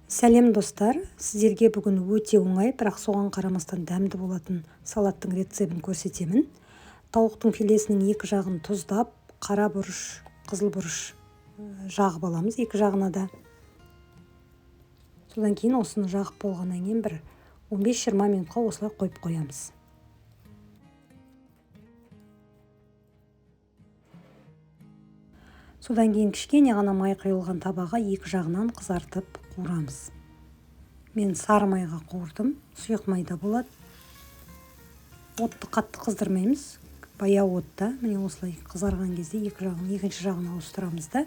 Сәлем достар, сіздерге бүгін өте оңай, бірақ соған қарамастан дәмді болатын салаттың рецебін көрсетемін. Тауықтың филесінің екі жағын тұздап, қара бұрыш, қызыл бұрыш жағып аламыз, екі жағына да. Содан кейін осыны жағып болғаннан кейін бір 15-20 минутқа осылай қойып қоямыз. Содан кейін кішкене ғана май құйылған табаға екі жағынан қызартып қуырамыз. Мен сары майға қуырдым, сұйық майда болады. Отты қатты қыздырмаймыз, баяу отта. Міне осылай қызарған кезде екінші жағын ауыстырамыз да.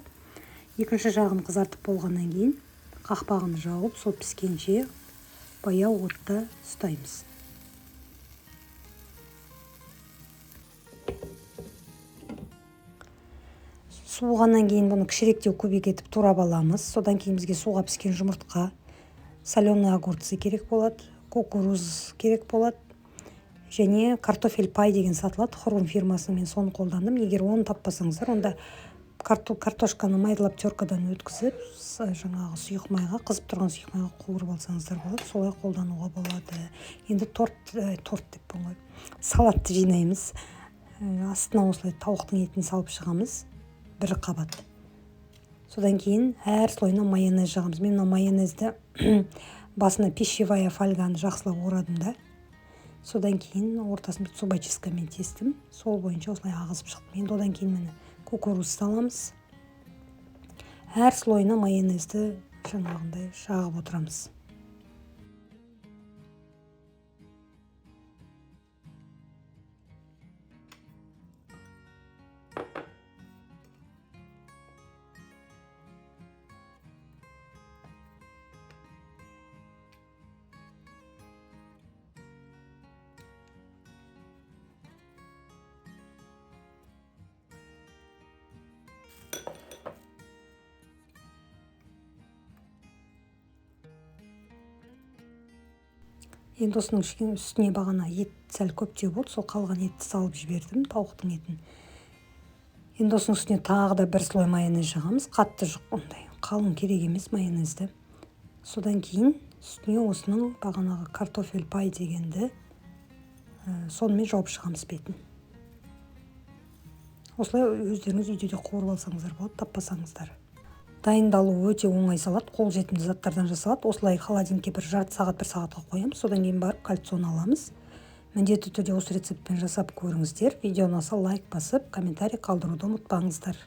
Екінші жағын қызартып болғаннан кейін қақпағын жауып, сол піскенше баяу отта ұстаймыз. Суығаннан кейін бұны кішіректеу көбек етіп турап аламыз. Содан кейін бізге суға піскен жұмыртқа, соленый огурцы керек болады, кукуруз керек болады. Және картофель пай деген сатылады, Хрум фирмасының, мен соны қолдандым. Егер оны таппасаңыздар, онда картошканы майдалап теркадан өткізіп, жаңағы сұйық майға, қызып тұрған сұйық майға қуырып алсаңыздар болады. Солай қолдануға болады. Енді салатты жинаймыз. Астына осылай тауықтың етін салып шығамыз. Бір қабат. Содан кейін әр слойына майонез жағамыз. Мен майонезді басына пищевая фольганы жақсылап орадым да. Содан кейін ортасын зубочисткамен тестім. Сол бойынша осылай ағызып шықтым. Енді одан кейін мені кукуруз саламыз. Әр слойына майонезді жаңағындай жағып отырамыз. Енді осының үстіне бағана ет сәл көптеу болды, сол қалған етті салып жібердім, тауықтың етін. Енді осының үстіне тағы да бір слой майонез жағамыз, қатты жоқ, ондай қалың керек емес майонезді. Содан кейін үстіне осының бағанағы картофель пай дегенді сонымен жауып шығамыз бетін. Осылай өздеріңіз үйде де қуырып алсаңыздар болады, таппасаңыздар. Дайындалуы өте оңай салат, қолжетімді заттардан жасалады. Осылай холодильникке бір жарты сағат, бір сағатқа қоямыз. Содан кейін барып кальцияны аламыз. Міндетті түрде осы рецептпен жасап көріңіздер. Видео ұнаса лайк басып, комментарий қалдыруды ұмытпаңыздар.